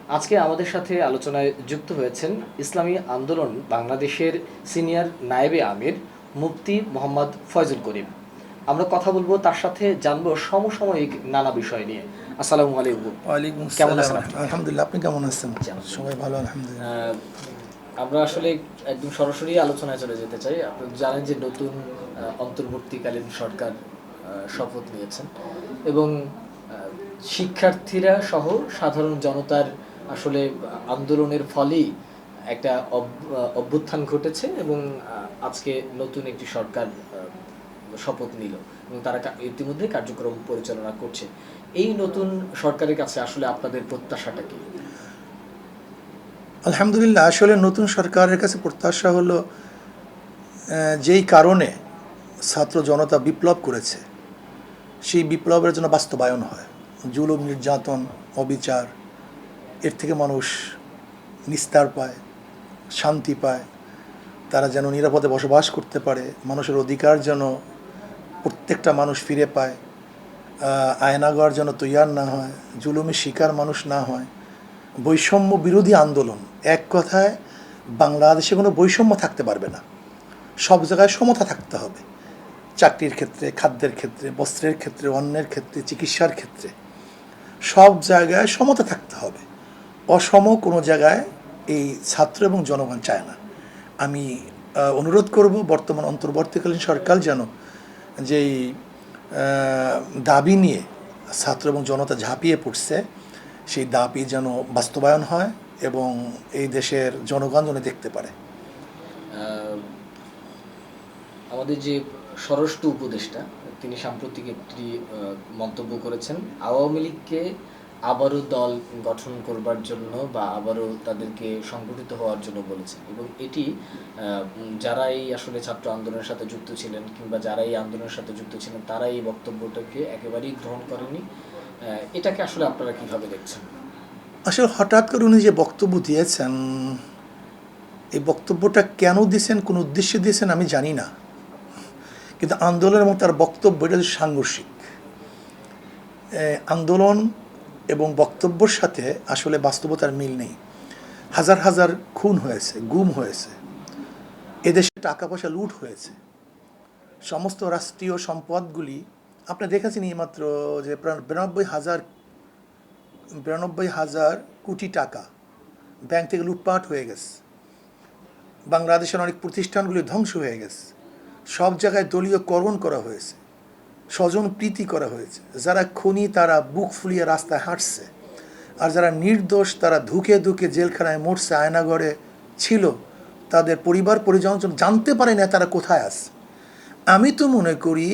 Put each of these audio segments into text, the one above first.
আজকে আমাদের সাথে আলোচনায় যুক্ত হয়েছেন ইসলামী আন্দোলন বাংলাদেশের সিনিয়র নায়েবে আমির মুফতি মোহাম্মদ ফয়জুল করিম। আমরা কথা বলবো তার সাথে, জানবো সমসাময়িক নানা বিষয় নিয়ে। আসসালামু আলাইকুম। ওয়ালাইকুম কেমন আসসালাম। আছেন আপনি? আলহামদুলিল্লাহ, আপনি কেমন আছেন? জি, আলহামদুলিল্লাহ। সবাই ভালো, আলহামদুলিল্লাহ। আমরা আসলে একদম সরাসরি আলোচনায় চলে যেতে চাই। আপনি জানেন যে নতুন অন্তর্বর্তীকালীন সরকার শপথ নিয়েছেন এবং শিক্ষার্থীরা সহ সাধারণ জনতার আসলে আন্দোলনের ফলেই একটা অভ্যুত্থান ঘটেছে এবং আজকে নতুন একটি সরকার শপথ নিল এবং তারা ইতিমধ্যে কার্যক্রম পরিচালনা করছে। এই নতুন সরকারের কাছে আসলে আপনাদের প্রত্যাশাটা কি? আলহামদুলিল্লাহ, আসলে নতুন সরকারের কাছে প্রত্যাশা হলো যেই কারণে ছাত্র জনতা বিপ্লব করেছে সেই বিপ্লবের জন্য বাস্তবায়ন হয়। জুলুম, নির্যাতন, অবিচার, এর থেকে মানুষ নিস্তার পায়, শান্তি পায়, তারা যেন নিরাপদে বসবাস করতে পারে, মানুষের অধিকার যেন প্রত্যেকটা মানুষ ফিরে পায়, আয়নাঘর যেন তৈয়ার না হয়, জুলুমের শিকার মানুষ না হয়, বৈষম্য বিরোধী আন্দোলন। এক কথায় বাংলাদেশে কোনো বৈষম্য থাকতে পারবে না, সব জায়গায় সমতা থাকতে হবে। চাকরির ক্ষেত্রে, খাদ্যের ক্ষেত্রে, বস্ত্রের ক্ষেত্রে, অন্যের ক্ষেত্রে, চিকিৎসার ক্ষেত্রে সব জায়গায় সমতা থাকতে হবে। অসম কোনো জায়গায় এই ছাত্র এবং জনগণ চায় না। আমি অনুরোধ করব বর্তমান অন্তর্বর্তীকালীন সরকার যেন যেই দাবি নিয়ে ছাত্র এবং জনতা ঝাঁপিয়ে পড়ছে সেই দাবি যেন বাস্তবায়ন হয় এবং এই দেশের জনগণ যেন দেখতে পারে। আমাদের যে স্বরাষ্ট্র উপদেষ্টা, তিনি সাম্প্রতিক একটি মন্তব্য করেছেন, আওয়ামী লীগকে আবারও দল গঠন করবার জন্য বা আবারও তাদেরকে সংগঠিত হওয়ার জন্য বলেছেন এবং এটি যারা এই আসলে ছাত্র আন্দোলনের সাথে যুক্ত ছিলেন কিংবা যারা এই আন্দোলনের সাথে যুক্ত ছিলেন তারা এই বক্তব্যটাকে একেবারেই গ্রহণ করেনি। এটাকে আসলে আপনারা কিভাবে দেখছেন? আসলে হঠাৎ করে উনি যে বক্তব্য দিয়েছেন, এই বক্তব্যটা কেন দিয়েছেন, কোন উদ্দেশ্যে দিয়েছেন আমি জানি না, কিন্তু আন্দোলনের মতো তার বক্তব্য এটা সাংঘর্ষিক। আন্দোলন এবং বক্তব্যের সাথে আসলে বাস্তবতার মিল নেই। হাজার হাজার খুন হয়েছে, গুম হয়েছে, এদেশে টাকা পয়সা লুট হয়েছে, সমস্ত রাষ্ট্রীয় সম্পদগুলি আপনি দেখেছেন এইমাত্র যে 92,000 কোটি টাকা ব্যাংক থেকে লুটপাট হয়ে গেছে। বাংলাদেশের অনেক প্রতিষ্ঠানগুলি ধ্বংস হয়ে গেছে, সব জায়গায় দলীয়করণ করা হয়েছে, স্বজন প্রীতি করা হয়েছে। যারা খুনি তারা বুক ফুলিয়ে রাস্তায় হাঁটছে, আর যারা নির্দোষ তারা ধুকে ধুকে জেলখানায় মরছে, আয়নাঘরে ছিল, তাদের পরিবার পরিজন জানতে পারে না তারা কোথায় আছে। আমি তো মনে করি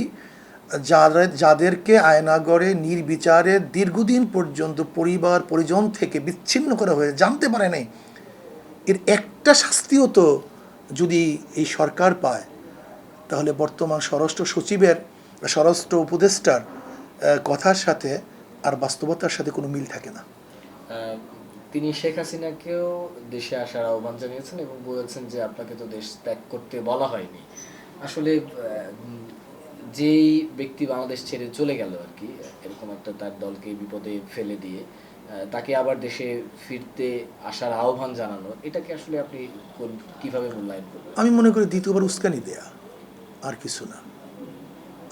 যাদেরকে আয়নাঘরে নির্বিচারে দীর্ঘদিন পর্যন্ত পরিবার পরিজন থেকে বিচ্ছিন্ন করা হয়েছে, জানতে পারে নাই, এর একটা শাস্তিও তো যদি এই সরকার পায়, তাহলে বর্তমান স্বরাষ্ট্র সচিবের, স্বরাষ্ট্র উপদেষ্টার কথার সাথে আর বাস্তবতার সাথে কোনো মিল থাকে না। তিনি শেখ হাসিনাকেও দেশে আসার আহ্বান জানিয়েছেন এবং বলেছেন যে আপনাকে তো দেশ ত্যাগ করতে বলা হয়নি। আসলে যেই ব্যক্তি বাংলাদেশ ছেড়ে চলে গেল আর কি, এরকম একটা তার দলকে বিপদে ফেলে দিয়ে তাকে আবার দেশে ফিরতে আসার আহ্বান জানানো, এটাকে আসলে আপনি কিভাবে মূল্যায়ন করবেন? আমি মনে করি দ্বিতীয়বার উস্কানি দেয়া, আর কিছু না।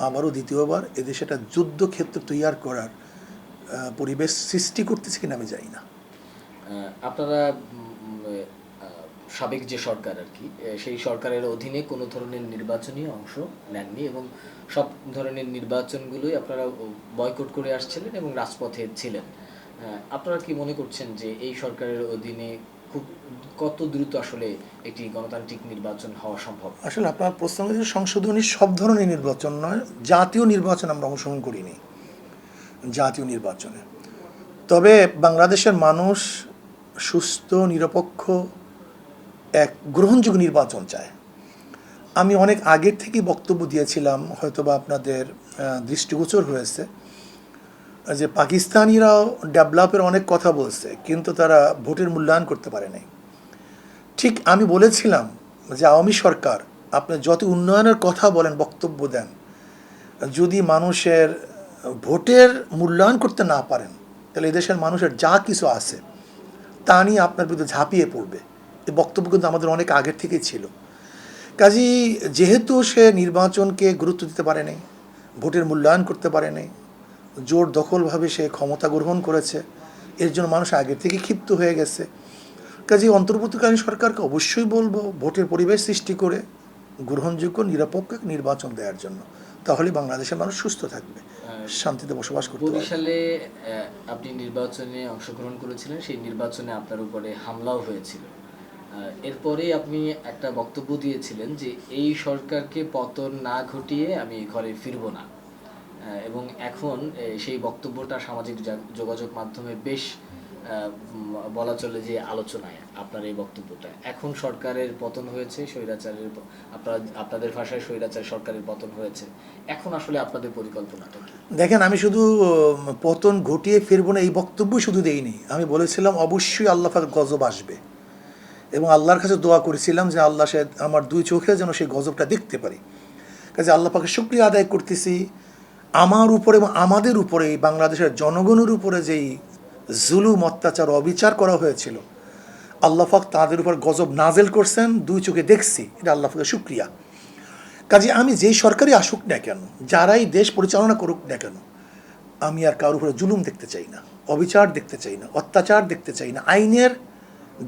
আবারও দ্বিতীয়বার এদেশে একটা যুদ্ধক্ষেত্র তৈরি করার পরিবেশ সৃষ্টি করতেছে কিনা আমি জানি না। আপনারা সাবেক যে সরকার আর কি, সেই সরকারের অধীনে কোনো ধরনের নির্বাচনী অংশ নেননি এবং সব ধরনের নির্বাচনগুলোই আপনারা বয়কট করে আসছিলেন এবং রাজপথে ছিলেন। আপনারা কি মনে করছেন যে এই সরকারের অধীনে খুব কত দ্রুত আসলে একটি গণতান্ত্রিক নির্বাচন হওয়া সম্ভব? আসলে আপনার প্রশ্ন হচ্ছে সংশোধনী সব ধরনের নির্বাচন নয়, জাতীয় নির্বাচন আমরা অংশগ্রহণ করিনি, জাতীয় নির্বাচনে। তবে বাংলাদেশের মানুষ সুস্থ, নিরপেক্ষ এক গ্রহণযোগ্য নির্বাচন চায়। আমি অনেক আগের থেকেই বক্তব্য দিয়েছিলাম, হয়তোবা আপনাদের দৃষ্টিগোচর হয়েছে, যে পাকিস্তানিরাও ডেভেলপের অনেক কথা বলছে, কিন্তু তারা ভোটের মূল্যায়ন করতে পারে নাই। ঠিক আমি বলেছিলাম যে আওয়ামী সরকার, আপনি যত উন্নয়নের কথা বলেন, বক্তব্য দেন, যদি মানুষের ভোটের মূল্যায়ন করতে না পারেন, তাহলে এদেশের মানুষের যা কিছু আছে তা নিয়ে আপনার বিরুদ্ধে ঝাঁপিয়ে পড়বে, এই বক্তব্য কিন্তু আমাদের অনেক আগের থেকেই ছিল। কাজেই যেহেতু সে নির্বাচনকে গুরুত্ব দিতে পারে নাই, ভোটের মূল্যায়ন করতে পারে নাই, জোর দখলভাবে সে ক্ষমতা গ্রহণ করেছে, এর জন্য মানুষ আগের থেকে ক্ষিপ্ত হয়ে গেছে। কাজেই অন্তর্বর্তীকালীন সরকারকে অবশ্যই বলবো ভোটের পরিবেশ সৃষ্টি করে গ্রহণযোগ্য নিরপেক্ষ নির্বাচন দেওয়ার জন্য, তাহলে বাংলাদেশের মানুষ সুস্থ থাকবে, শান্তিতে বসবাস করতে পারবে। বরিশালে আপনি নির্বাচনে অংশগ্রহণ করেছিলেন, সেই নির্বাচনে আপনার উপরে হামলাও হয়েছিল। এরপরে আপনি একটা বক্তব্য দিয়েছিলেন যে এই সরকারকে পতন না ঘটিয়ে আমি ঘরে ফিরব না, এবং এখন সেই বক্তব্যটা সামাজিক যোগাযোগ মাধ্যমে বেশ বলা চলে যে আলোচনায় আপনার এই বক্তব্যটা। এখন সরকারের পতন হয়েছে, স্বৈরাচারের আপনাদের ভাষায় স্বৈরাচার সরকারের পতন হয়েছে, এখন আসলে আপনাদের পরিকল্পনাটা কি? দেখেন, আমি শুধু পতন ঘটিয়ে ফিরবো না এই বক্তব্যই শুধু দেইনি, আমি বলেছিলাম অবশ্যই আল্লাহ পাকের গজব আসবে, এবং আল্লাহর কাছে দোয়া করেছিলাম যে আল্লাহ সে আমার দুই চোখে যেন সেই গজবটা দেখতে পারি। কাজে আল্লাহ পাকের শুকরিয়া আদায় করতেছি, আমার উপরে এবং আমাদের উপরে, এই বাংলাদেশের জনগণের উপরে যেই জুলুম, অত্যাচার, অবিচার করা হয়েছিল, আল্লাহ পাক তাদের উপর গজব নাজেল করছেন, দুই চোখে দেখছি, এটা আল্লাহ পাকের শুকরিয়া। কাজে আমি যেই সরকারই আসুক না কেন, যারাই দেশ পরিচালনা করুক না কেন, আমি আর কারোর উপরে জুলুম দেখতে চাই না, অবিচার দেখতে চাই না, অত্যাচার দেখতে চাই না, আইনের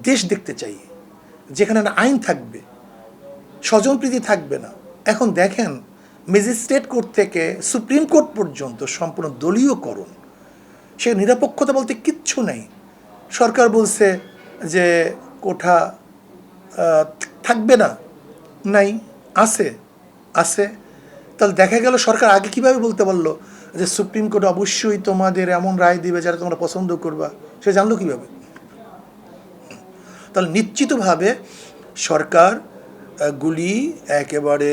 দেশ দেখতে চাই, যেখানে না আইন থাকবে, স্বজনপ্রীতি থাকবে না। এখন দেখেন, ম্যাজিস্ট্রেট কোর্ট থেকে সুপ্রিম কোর্ট পর্যন্ত সম্পূর্ণ দলীয়করণ, সে নিরপেক্ষতা বলতে কিচ্ছু নেই। সরকার বলছে যে কোঠা থাকবে না, নাই, আছে, আছে। তাহলে দেখা গেল সরকার আগে কীভাবে বলতে পারলো যে সুপ্রিম কোর্ট অবশ্যই তোমাদের এমন রায় দিবে যারা তোমরা পছন্দ করবা, সে জানলো কীভাবে? তাহলে নিশ্চিতভাবে সরকার গুলি একেবারে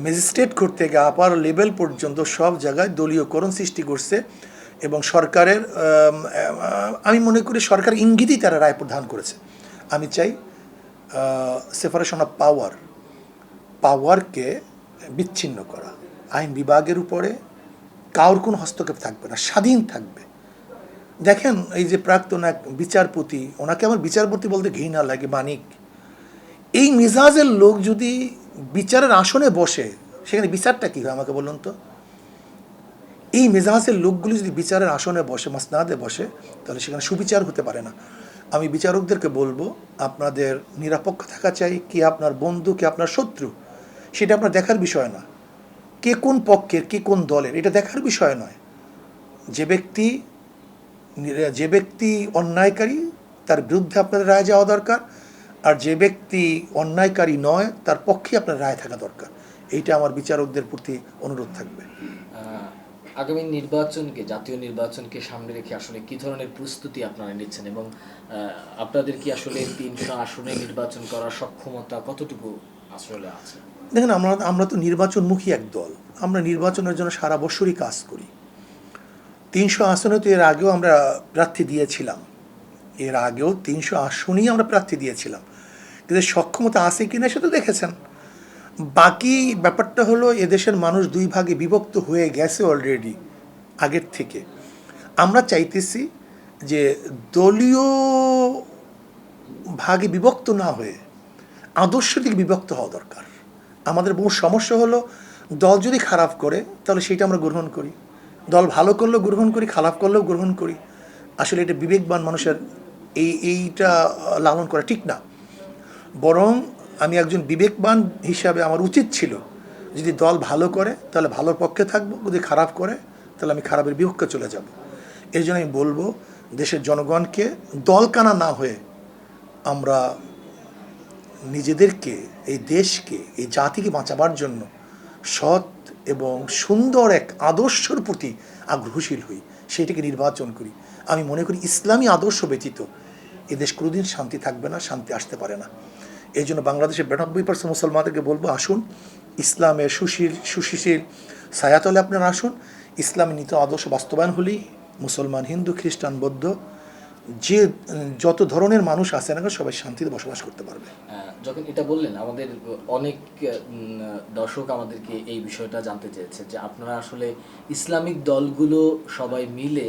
ম্যাজিস্ট্রেট কোর্ট থেকে আপার লেভেল পর্যন্ত সব জায়গায় দলীয়করণ সৃষ্টি করছে, এবং সরকারের আমি মনে করি সরকার ইঙ্গিতই তারা রায় প্রদান করেছে। আমি চাই সেপারেশন অফ পাওয়ারকে বিচ্ছিন্ন করা, আইন বিভাগের উপরে কারোর কোনো হস্তক্ষেপ থাকবে না, স্বাধীন থাকবে। দেখেন, এই যে প্রাক্তন এক বিচারপতি, ওনাকে আমার বিচারপতি বলতে ঘৃণা লাগে, মানিক, এই মেজাজের লোক যদি বিচারের আসনে বসে, সেখানে বিচারটা কী হয় আমাকে বলুন তো? এই মেজাজের লোকগুলি যদি বিচারের আসনে বসে, মাসনাদে বসে, তাহলে সেখানে সুবিচার হতে পারে না। আমি বিচারকদেরকে বলবো, আপনাদের নিরপেক্ষ থাকা চাই, কে আপনার বন্ধু, কে আপনার শত্রু, সেটা আপনার দেখার বিষয় না। কে কোন পক্ষের, কে কোন দলের, এটা দেখার বিষয় নয়। যে ব্যক্তি অন্যায়কারী, তার বিরুদ্ধে আপনাদের রায় যাওয়া দরকার, আর যে ব্যক্তি অন্যায়কারী নয়, তার পক্ষে আপনার রায় থাকা দরকার। এইটা আমার বিচারকদের প্রতি অনুরোধ থাকবে। আগামী নির্বাচনকে, জাতীয় নির্বাচনকে সামনে রেখে আসলে কি ধরনের প্রস্তুতি আপনারা নিচ্ছেন, এবং আপনাদের কি আসলে 300 আসনে নির্বাচন করার সক্ষমতা কতটুকু আসলে আছে? দেখেন, আমরা তো নির্বাচনমুখী এক দল, আমরা নির্বাচনের জন্য সারা বছরই কাজ করি। 300 আসনে তো এর আগেও আমরা প্রার্থী দিয়েছিলাম, 300 আসনেই আমরা প্রার্থী দিয়েছিলাম, কিন্তু সক্ষমতা আছে কিনা সেটা দেখেছেন। বাকি ব্যাপারটা হলো, এদেশের মানুষ দুই ভাগে বিভক্ত হয়ে গেছে অলরেডি আগের থেকে। আমরা চাইতেছি যে দলীয় ভাগে বিভক্ত না হয়ে আদর্শ দিকে বিভক্ত হওয়া দরকার। আমাদের বহু সমস্যা হলো, দল যদি খারাপ করে তাহলে সেটা আমরা গ্রহণ করি, দল ভালো করলেও গ্রহণ করি, খারাপ করলেও গ্রহণ করি। আসলে এটা বিবেকবান মানুষের এইটা লালন করা ঠিক না। বরং আমি একজন বিবেকবান হিসাবে আমার উচিত ছিল, যদি দল ভালো করে তাহলে ভালোর পক্ষে থাকবো, যদি খারাপ করে তাহলে আমি খারাপের বিপক্ষে চলে যাব। এই জন্য আমি বলবো, দেশের জনগণকে দলকানা না হয়ে আমরা নিজেদেরকে, এই দেশকে, এই জাতিকে বাঁচাবার জন্য সৎ এবং সুন্দর এক আদর্শের প্রতি আগ্রহশীল হই, সেইটাকে নির্বাচন করি। আমি মনে করি ইসলামী আদর্শ ব্যতীত এদেশ কোনোদিন শান্তি থাকবে না, শান্তি আসতে পারে না। এই জন্য বাংলাদেশের 92% মুসলমানদেরকে বলবো, আসুন ইসলামের সুশীল ছায়াতলে আপনারা আসুন। ইসলামী নীতি আদর্শ বাস্তবায়ন হলেই মুসলমান, হিন্দু, খ্রিস্টান, বৌদ্ধ, যে যত ধরনের মানুষ আছে না, সবাই শান্তিতে বসবাস করতে পারবে। যখন এটা বললেন, আমাদের অনেক দর্শক আমাদেরকে এই বিষয়টা জানতে চেয়েছে যে আপনারা আসলে ইসলামিক দলগুলো সবাই মিলে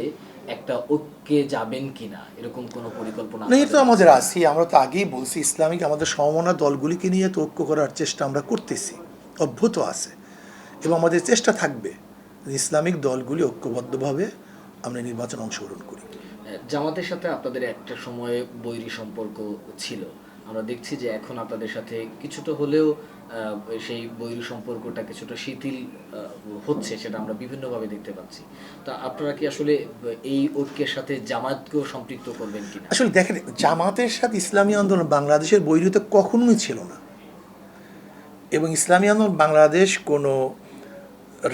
একটা ঐক্যে যাবেন কিনা এরকম কোনো পরিকল্পনা না, এটা তো আপনাদের আমাদের আছে? আছি। আমরা তো আগেই বলছি, ইসলামিক আমাদের সমমনা দলগুলিকে নিয়ে তো ঐক্য করার চেষ্টা আমরা করতেছি, অভ্যুত আছে, এবং আমাদের চেষ্টা থাকবে যে ইসলামিক দলগুলি ঐক্যবদ্ধভাবে আমরা নির্বাচনে অংশগ্রহণ করি। জামাতের সাথে আপনাদের একটা সময়ে বৈরী সম্পর্ক ছিল, আমরা দেখছি যে এখন আপনাদের সাথে কিছুটা হলেও সেই বৈরী সম্পর্কটা কিছুটা শিথিল হচ্ছে, সেটা আমরা বিভিন্নভাবে দেখতে পাচ্ছি। তা আপনারা কি আসলে এই ঐক্যের সাথে জামাতকেও সম্পৃক্ত করবেন কিনা? আসলে দেখেন, জামাতের সাথে ইসলামী আন্দোলন বাংলাদেশের বৈরিতা কখনোই ছিল না, এবং ইসলামী আন্দোলন বাংলাদেশ কোনো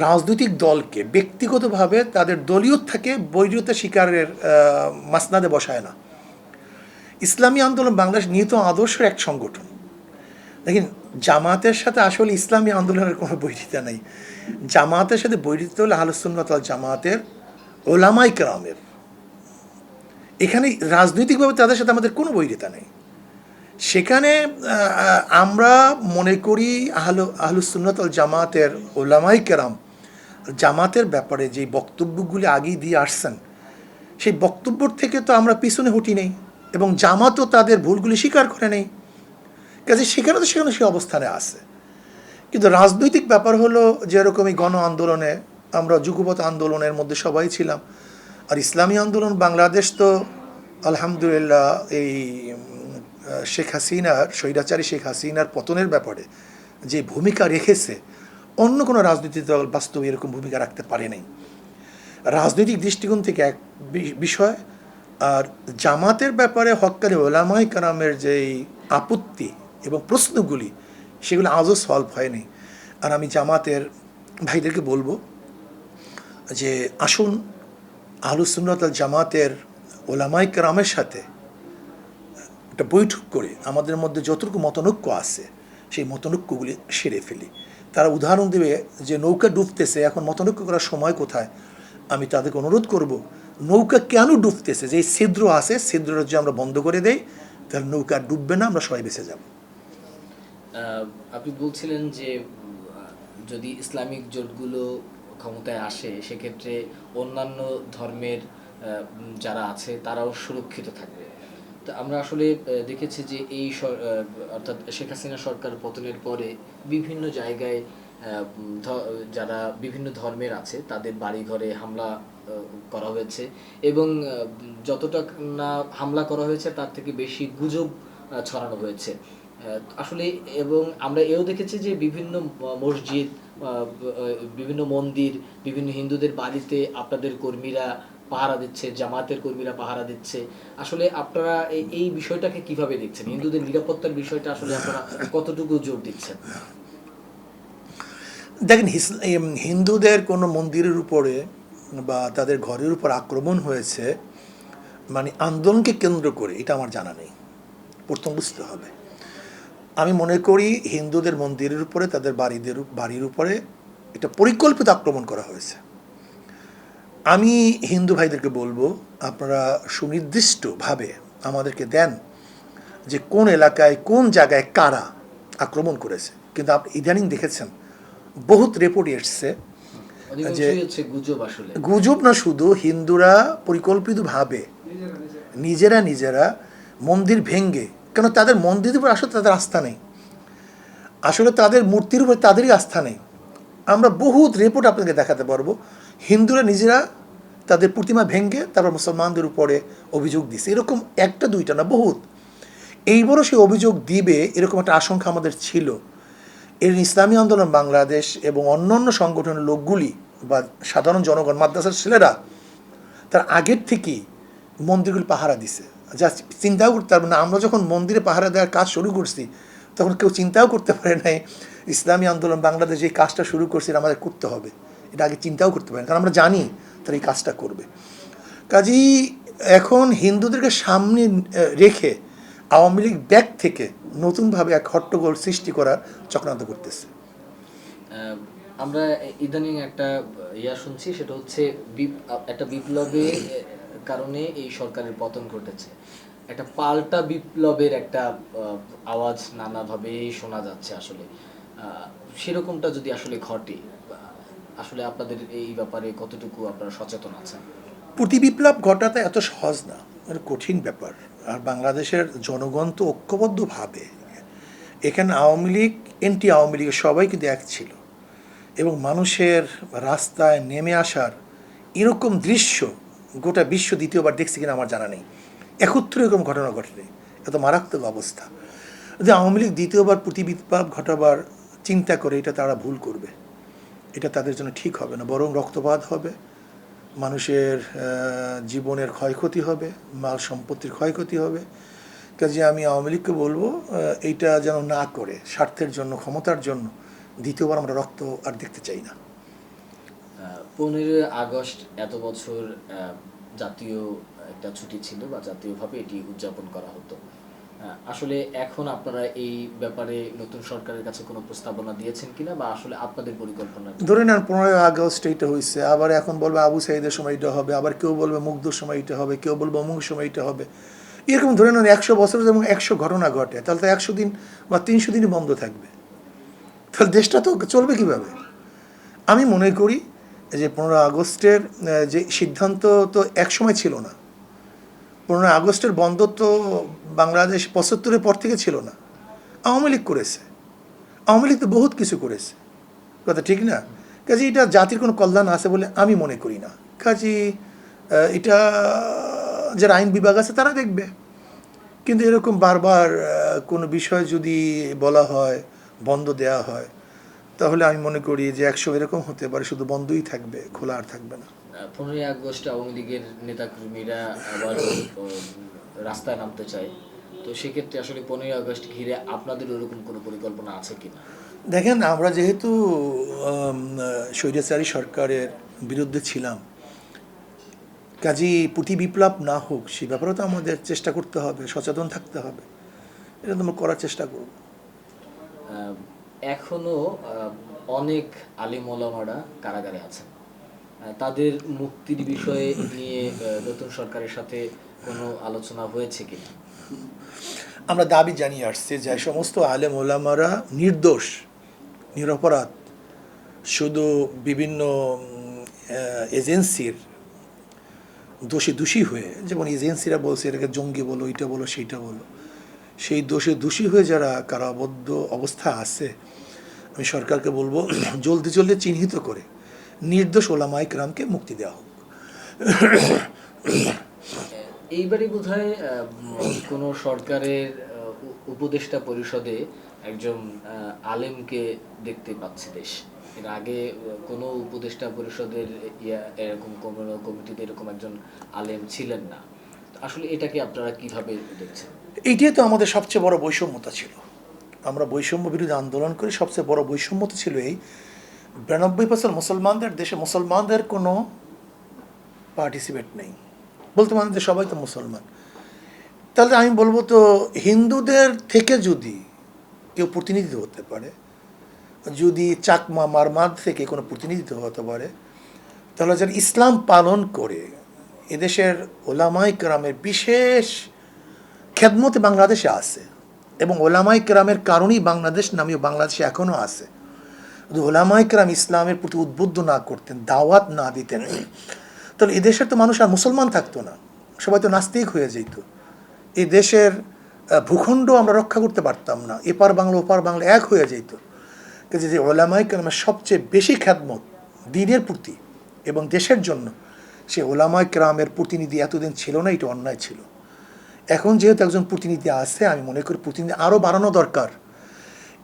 রাজনৈতিক দলকে ব্যক্তিগতভাবে তাদের দলীয় থেকে বৈরিতা শিকারের মাসনাদে বসায় না। ইসলামী আন্দোলন বাংলাদেশ নিহিত আদর্শের এক সংগঠন। দেখেন, জামাতের সাথে আসলে ইসলামী আন্দোলনের কোনো বৈরিতা নেই। জামাতের সাথে বৈরিতা হলে আহলে সুন্নাত ওয়াল জামাতের ওলামায়ে কেরামের। এখানে রাজনৈতিকভাবে তাদের সাথে আমাদের কোনো বৈরিতা নেই। সেখানে আমরা মনে করি আহলুস সুন্নাত ওয়াল জামাতের ওলামায়ে কেরাম জামাতের ব্যাপারে যে বক্তব্যগুলি আগেই দিয়ে আসছেন, সেই বক্তব্য থেকে তো আমরা পিছনে হটি নেই, এবং জামাতও তাদের ভুলগুলি স্বীকার করে নেই। কাজে সেখানে সে অবস্থানে আছে। কিন্তু রাজনৈতিক ব্যাপার হলো, যেরকমই গণ আন্দোলনে আমরা যুগপৎ আন্দোলনের মধ্যে সবাই ছিলাম, আর ইসলামী আন্দোলন বাংলাদেশ তো আলহামদুলিল্লাহ এই শেখ হাসিনার, স্বৈরাচারী শেখ হাসিনার পতনের ব্যাপারে যে ভূমিকা রেখেছে, অন্য কোনো রাজনৈতিক দল বাস্তবে এরকম ভূমিকা রাখতে পারে নাই। রাজনৈতিক দৃষ্টিকোণ থেকে এক বিষয়, আর জামাতের ব্যাপারে হক্কানি ওলামায়ে কেরামের যেই আপত্তি এবং প্রশ্নগুলি, সেগুলো আজও সলভ হয়নি। আর আমি জামাতের ভাইদেরকে বলবো যে আসুন আহলুস সুন্নাত ওয়াল জামাতের ওলামায়ে কেরামের সাথে একটা বৈঠক করে আমাদের মধ্যে যতটুকু মতনৈক্য আছে সেই মতনৈক্যগুলি সেরে ফেলি। তারা উদাহরণ দেবে যে নৌকা ডুবতেছে, এখন মতনৈক্য করার সময় কোথায়? আমি তাদেরকে অনুরোধ করব, নৌকা কেন ডুবতেছে, যে ছিদ্র আছে, ছিদ্রটা যদি আমরা বন্ধ করে দেই, তাহলে নৌকা ডুববে না, আমরা সবাই বেঁচে যাব। আপনি বলছিলেন যে যদি ইসলামিক জোটগুলো ক্ষমতায় আসে, সেক্ষেত্রে অন্যান্য ধর্মের যারা আছে তারাও সুরক্ষিত থাকবে। তো আমরা আসলে দেখেছি যে অর্থাৎ শেখ হাসিনা সরকার পতনের পরে বিভিন্ন জায়গায় যারা বিভিন্ন ধর্মের আছে তাদের বাড়িঘরে হামলা করা হয়েছে, এবং যতটা না হামলা করা হয়েছে তার থেকে বেশি গুজব ছড়ানো হয়েছে আসলে। এবং আমরা এও দেখেছি যে বিভিন্ন মসজিদ, বিভিন্ন মন্দির, বিভিন্ন হিন্দুদের বাড়িতে আপনাদের কর্মীরা পাহারা দিচ্ছে, জামাতের কর্মীরা পাহারা দিচ্ছে। আসলে আপনারা এই বিষয়টাকে কিভাবে দেখছেন? হিন্দুদের নিরাপত্তার বিষয়টা আসলে আপনারা কতটুকু জোর দিচ্ছেন? দেখেন, হিন্দুদের কোনো মন্দিরের উপরে বা তাদের ঘরের উপর আক্রমণ হয়েছে মানে আন্দোলনকে কেন্দ্র করে, এটা আমার জানা নেই। প্রথম বুঝতে হবে, আমি মনে করি হিন্দুদের মন্দিরের উপরে, তাদের বাড়ির উপরে এটা পরিকল্পিত আক্রমণ করা হয়েছে। আমি হিন্দু ভাইদেরকে বলবো, আপনারা সুনির্দিষ্টভাবে আমাদেরকে দেন যে কোন এলাকায়, কোন জায়গায় কারা আক্রমণ করেছে। কিন্তু আপনি ইদানিং দেখেছেন বহুত রিপোর্ট এসছে যে গুজব না, শুধু হিন্দুরা পরিকল্পিতভাবে নিজেরা মন্দির ভেঙ্গে, কেন তাদের মন্দিরের উপর আসলে তাদের আস্থা নেই, আসলে তাদের মূর্তির উপর তাদেরই আস্থা নেই। আমরা বহুত রিপোর্ট আপনাকে দেখাতে পারবো, হিন্দুরা নিজেরা তাদের প্রতিমা ভেঙ্গে তারপর মুসলমানদের উপরে অভিযোগ দিছে। এরকম একটা দুইটা না, বহুত। এইবারও সেই অভিযোগ দিবে এরকম একটা আশঙ্কা আমাদের ছিল। এর ইসলামী আন্দোলন বাংলাদেশ এবং অন্যান্য সংগঠনের লোকগুলি বা সাধারণ জনগণ, মাদ্রাসার ছেলেরা, তার আগের থেকেই মন্দিরগুলি পাহারা দিছে। যা চিন্তাও করতে পারবে না, আমরা যখন মন্দিরে পাহারা দেওয়ার কাজ শুরু করছি তখন কেউ চিন্তাও করতে পারে নাই ইসলামী আন্দোলন বাংলাদেশ এই কাজটা শুরু করছে, এটা আমাদের করতে হবে, এটা আগে চিন্তাও করতে পারে না, কারণ আমরা জানি তারা এই কাজটা করবে। কাজেই এখন হিন্দুদেরকে সামনে রেখে আওয়ামী লীগ ব্যাক থেকে নতুনভাবে এক হট্টগোল সৃষ্টি করার চক্রান্ত করতেছে। আমরা ইদানিং একটা শুনছি, সেটা হচ্ছে একটা বিপ্লবের কারণে এই সরকারের পতন ঘটেছে, একটা পাল্টা বিপ্লবের একটা আওয়াজ নানাভাবে শোনা যাচ্ছে। আসলে সেরকমটা যদি আসলে ঘটে, আসলে আপনাদের এই ব্যাপারে কতটুকু আপনারা সচেতন আছেন? প্রতিবিপ্লব ঘটাতে এত সহজ না, এটা কঠিন ব্যাপার। আর বাংলাদেশের জনগণ তো ঐক্যবদ্ধভাবে, এখানে আওয়ামী লীগ এন্টি আওয়ামী লীগের সবাই কিন্তু এক ছিল, এবং মানুষের রাস্তায় নেমে আসার এরকম দৃশ্য গোটা বিশ্ব দ্বিতীয়বার দেখছে কিনা আমার জানা নেই। একত্র এরকম ঘটনা ঘটেনি, এত মারাত্মক অবস্থা। যদি আওয়ামী লীগ দ্বিতীয়বার প্রতিবিপ্লব ঘটাবার চিন্তা করে, এটা তারা ভুল করবে, এটা তাদের জন্য ঠিক হবে না, বরং রক্তপাত হবে, মানুষের জীবনের ক্ষয়ক্ষতি হবে, মাল সম্পত্তির ক্ষয়ক্ষতি হবে। কাজে আমি আওয়ামী লীগকে বলবো এইটা যেন না করে, স্বার্থের জন্য, ক্ষমতার জন্য দ্বিতীয়বার আমরা রক্ত আর দেখতে চাই না। 15 আগস্ট এত বছর জাতীয় একটা ছুটি ছিল বা জাতীয়ভাবে এটি উদযাপন করা হতো। আসলে এখন আপনারা এই ব্যাপারে নতুন সরকারের কাছে কোনো প্রস্তাবনা দিয়েছেন কিনা, বা আসলে আপনাদের পরিকল্পনা কি? ধরে নেন 15 আগস্ট এইটা হয়েছে, আবার এখন বলবে আবু সাইদের সময় এটা হবে, আবার কেউ বলবে মুগ্ধর সময় এটা হবে, কেউ বলবে অমুক সময় এটা হবে। এরকম ধরে নেন 100 বছর এবং 100 ঘটনা ঘটে, তাহলে তো 100 দিন বা 300 দিনই বন্ধ থাকবে, তাহলে দেশটা তো চলবে কীভাবে? আমি মনে করি যে 15 আগস্টের যে সিদ্ধান্ত তো এক সময় ছিল না। 15 আগস্টের বন্ধ তো বাংলাদেশ 75-এর পর থেকে ছিল না, আওয়ামী লীগ করেছে। আওয়ামী লীগ তো বহুত কিছু করেছে, কথা ঠিক না? কাজে এটা জাতির কোনো কল্যাণ আছে বলে আমি মনে করি না। কাজে এটা যারা আইন বিভাগ আছে তারা দেখবে, কিন্তু এরকম বারবার কোনো বিষয় যদি বলা হয়, বন্ধ দেয়া হয়, তাহলে আমি মনে করি যে 100 এরকম হতে পারে, শুধু বন্ধই থাকবে, খোলা আর থাকবে না। 15 আগস্ট আওয়ামী লীগের নেতাকর্মীরা আবার রাস্তায় নামতে চায়, তো সেক্ষেত্রে আসলে 15 আগস্ট ঘিরে আপনাদের ওরকম কোনো পরিকল্পনা আছে কিনা? দেখেন, আমরা যেহেতু স্বৈরাচারী সরকারের বিরুদ্ধে ছিলাম, কাজেই প্রতিবিপ্লব না হোক সে ব্যাপারেও তো আমাদের চেষ্টা করতে হবে, সচেতন থাকতে হবে, এটা তো আমরা করার চেষ্টা করব। এখনো অনেক আলিম ওলামারা কারাগারে আছেন, তাদের মুক্তির বিষয়ে নিয়ে নতুন সরকারের সাথে কোনো আলোচনা হয়েছে কিনা? আমরা দাবি জানিয়ে আসছি যে সমস্ত আলেম ওলামারা নির্দোষ, নিরপরাধ, শুধু বিভিন্ন এজেন্সির দোষী হয়ে, যেমন এজেন্সিরা বলছে এটাকে জঙ্গি বলো, এইটা বলো, সেইটা বলো, সেই দোষী হয়ে যারা কারাবদ্ধ অবস্থা আছে, আমি সরকারকে বলবো জলদি চিহ্নিত করে নির্দোষ ওলামায়ে কেরামকে মুক্তি দেওয়া হোক। এইবারই বোধহয় কোনো সরকারের উপদেষ্টা পরিষদে একজন আলেমকে দেখতে পাচ্ছে দেশ। এর আগে কোনো উপদেষ্টা পরিষদের এরকম কোনো কমিটিতে এরকম একজন আলেম ছিলেন না। আসলে এটাকে আপনারা কিভাবে দেখছেন? এইটাই তো আমাদের সবচেয়ে বড় বৈষম্যতা ছিল। আমরা বৈষম্য বিরোধী আন্দোলন করে সবচেয়ে বড় বৈষম্যতা ছিল এই 92% মুসলমানদের দেশে, মুসলমানদের কোনো পার্টিসিপেট নেই, বলতে মানে যে সবাই তো মুসলমান। তাহলে আমি বলবো তো হিন্দুদের থেকে যদি কেউ প্রতিনিধিত্ব হতে পারে, যদি চাকমা মারমাদ থেকে কোনো প্রতিনিধিত্ব হতে পারে, তাহলে যারা ইসলাম পালন করে এদেশের ওলামায়ে কেরামের বিশেষ খেদমতে বাংলাদেশে আছে, এবং ওলামায়ে কেরামের কারণেই বাংলাদেশ নামীয় বাংলাদেশে এখনও আছে। যদি ওলামায়ে কেরাম ইসলামের প্রতি উদ্বুদ্ধ না করতেন, দাওয়াত না দিতেন, তাহলে এদেশের তো মানুষ আর মুসলমান থাকতো না, সবাই তো নাস্তিক হয়ে যেত। এই দেশের ভূখণ্ড আমরা রক্ষা করতে পারতাম না, এপার বাংলা ওপার বাংলা এক হয়ে যেত। কিন্তু যে ওলামায়ে কেরামের সবচেয়ে বেশি খেদমত দ্বীনের প্রতি এবং দেশের জন্য, সে ওলামায়ে কেরামের প্রতিনিধি এতদিন ছিল না, এটা অন্যায় ছিল। এখন যেহেতু একজন প্রতিনিধি আছে, আমি মনে করি প্রতিনিধি আরও বাড়ানো দরকার।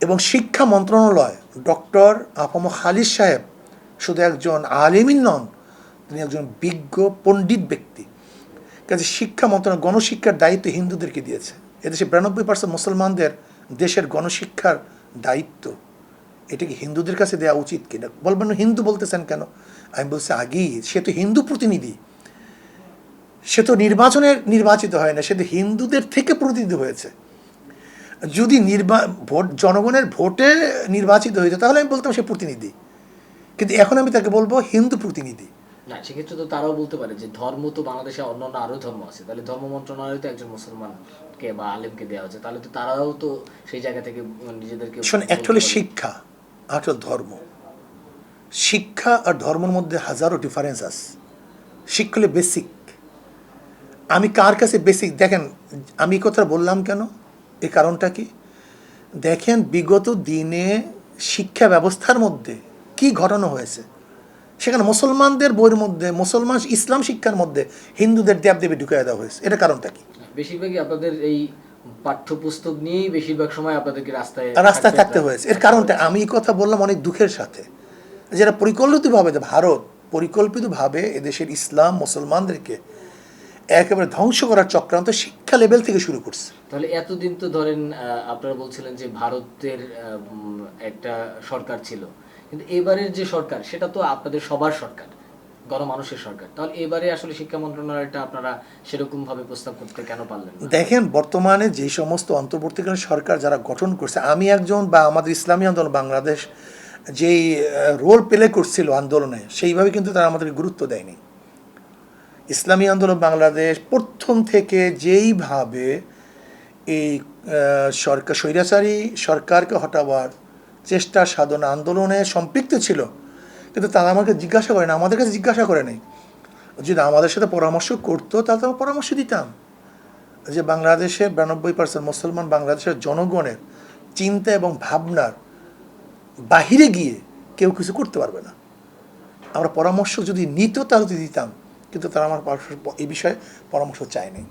এবং শিক্ষা মন্ত্রণালয়, ডক্টর আফম খালিদ সাহেব শুধু একজন আলেমই নন, তিনি একজন বিজ্ঞ পণ্ডিত ব্যক্তি। কাজে শিক্ষা মন্ত্রণালয় গণশিক্ষার দায়িত্ব হিন্দুদেরকে দিয়েছে। এদেশে 92% মুসলমানদের দেশের গণশিক্ষার দায়িত্ব, এটা কি হিন্দুদের কাছে দেওয়া উচিত কিনা? বলবেন হিন্দু বলতেছেন কেন? আমি বলছি আগেই সে তো হিন্দু প্রতিনিধি, সে তো নির্বাচিত হয় না, সে তো হিন্দুদের থেকে প্রতিনিধি হয়েছে। যদি ভোট জনগণের ভোটে নির্বাচিত হয়েছে তাহলে আমি বলতাম সে প্রতিনিধি, কিন্তু এখন আমি তাকে বলবো হিন্দু প্রতিনিধি। না, সেক্ষেত্রে তো তারাও বলতে পারে যে ধর্ম তো বাংলাদেশে অন্যান্য আরো ধর্ম আছে, তাহলে ধর্ম মন্ত্রণালয় তো একজন মুসলমানকে বা আলেমকে দেওয়া হচ্ছে, তাহলে তো তারাও তো সেই জায়গা থেকে নিজেদেরকে। শোন, একটা হলো শিক্ষা, আর হলো ধর্ম। শিক্ষা আর ধর্মের মধ্যে হাজারো ডিফারেন্স আছে। শিক্ষা হলো বেসিক। আমি কার কাছে বেসিক দেখেন, আমি এই কথা বললাম কেন, এই কারণটা কি, দেখেন বিগত দিনে শিক্ষা ব্যবস্থার মধ্যে কি ঘটনা হয়েছে। সেখানে মুসলমানদের বইয়ের মধ্যে, মুসলমান ইসলাম শিক্ষার মধ্যে হিন্দুদের দেবদেবী ঢুকিয়ে দেওয়া হয়েছে। এটা কারণটা কি? বেশিরভাগই আপনাদের এই পাঠ্যপুস্তক নিয়েই বেশিরভাগ সময় আপনাদেরকে রাস্তায় থাকতে হয়েছে। এর কারণটা আমি এই কথা বললাম অনেক দুঃখের সাথে, যেটা পরিকল্পিতভাবে, যে ভারত পরিকল্পিতভাবে এদেশের ইসলাম মুসলমানদেরকে একেবারে ধ্বংস করার চক্রান্ত শিক্ষা লেভেল থেকে শুরু করছে। তাহলে এতদিন তো ধরেন আপনারা বলছিলেন যে ভারতের একটা সরকার ছিল, কিন্তু এবারের যে সরকার সেটা তো আপনাদের সবার সরকার, গণমানুষের সরকার। তাহলে এবারে আসলে শিক্ষা মন্ত্রণালয়টা আপনারা সেরকম ভাবে প্রস্তাব করতে কেন পারলেন না? দেখেন বর্তমানে যে সমস্ত অন্তর্বর্তীকালীন সরকার যারা গঠন করছে, আমি একজন, বা আমাদের ইসলামী আন্দোলন বাংলাদেশ যেই রোল প্লে করছিল আন্দোলনে, সেইভাবে কিন্তু তারা আমাদেরকে গুরুত্ব দেয়নি। ইসলামী আন্দোলন বাংলাদেশ প্রথম থেকে যেইভাবে এই সরকার, স্বৈরাচারী সরকারকে হটাবার চেষ্টা সাধনা আন্দোলনে সম্পৃক্ত ছিল, কিন্তু তারা আমাকে জিজ্ঞাসা করে না, আমাদের কাছে জিজ্ঞাসা করে নাই। যদি আমাদের সাথে পরামর্শ করতো তাহলে আমরা পরামর্শ দিতাম। যে বাংলাদেশের 92% মুসলমান বাংলাদেশের জনগণের চিন্তা এবং ভাবনার বাহিরে গিয়ে কেউ কিছু করতে পারবে না। আমরা পরামর্শ যদি নিত তাহলে দিতাম, কিন্তু তারা আমার এই বিষয়ে পরামর্শ চায়নি।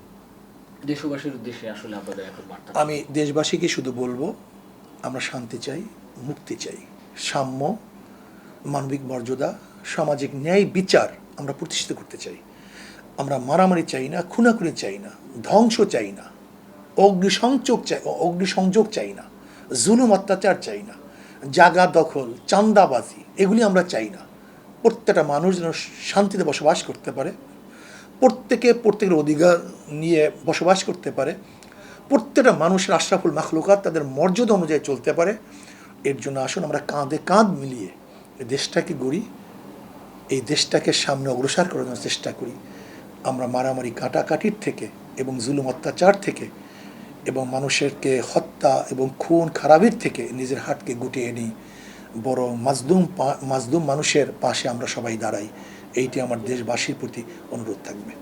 দেশবাসীর উদ্দেশ্যে আসলে আপনাদের এখন বার্তা? আমি দেশবাসীকে শুধু বলবো, আমরা শান্তি চাই, মুক্তি চাই, সাম্য, মানবিক মর্যাদা, সামাজিক ন্যায় বিচার আমরা প্রতিষ্ঠিত করতে চাই। আমরা মারামারি চাই না, খুনাখুনি চাই না, ধ্বংস চাই না, অগ্নিসংযোগ চাই না, জুলুম অত্যাচার চাই না, জাগা দখল, চাঁদাবাজি এগুলি আমরা চাই না। প্রত্যেকটা মানুষ যেন শান্তিতে বসবাস করতে পারে, প্রত্যেকের অধিকার নিয়ে বসবাস করতে পারে, প্রত্যেকটা মানুষের আশরাফুল মাখলুকাত তাদের মর্যাদা অনুযায়ী চলতে পারে। এর জন্য আসুন আমরা কাঁধে কাঁধ মিলিয়ে এই দেশটাকে গড়ি, এই দেশটাকে সামনে অগ্রসর করার জন্য চেষ্টা করি। আমরা মারামারি কাটাকাটির থেকে এবং জুলুম অত্যাচার থেকে এবং মানুষেরকে হত্যা এবং খুন খারাপির থেকে নিজের হাতকে গুটিয়ে নিই, বরং মাজলুম মানুষের পাশে আমরা সবাই দাঁড়াই। এইটি আমার দেশবাসীর প্রতি অনুরোধ থাকবে।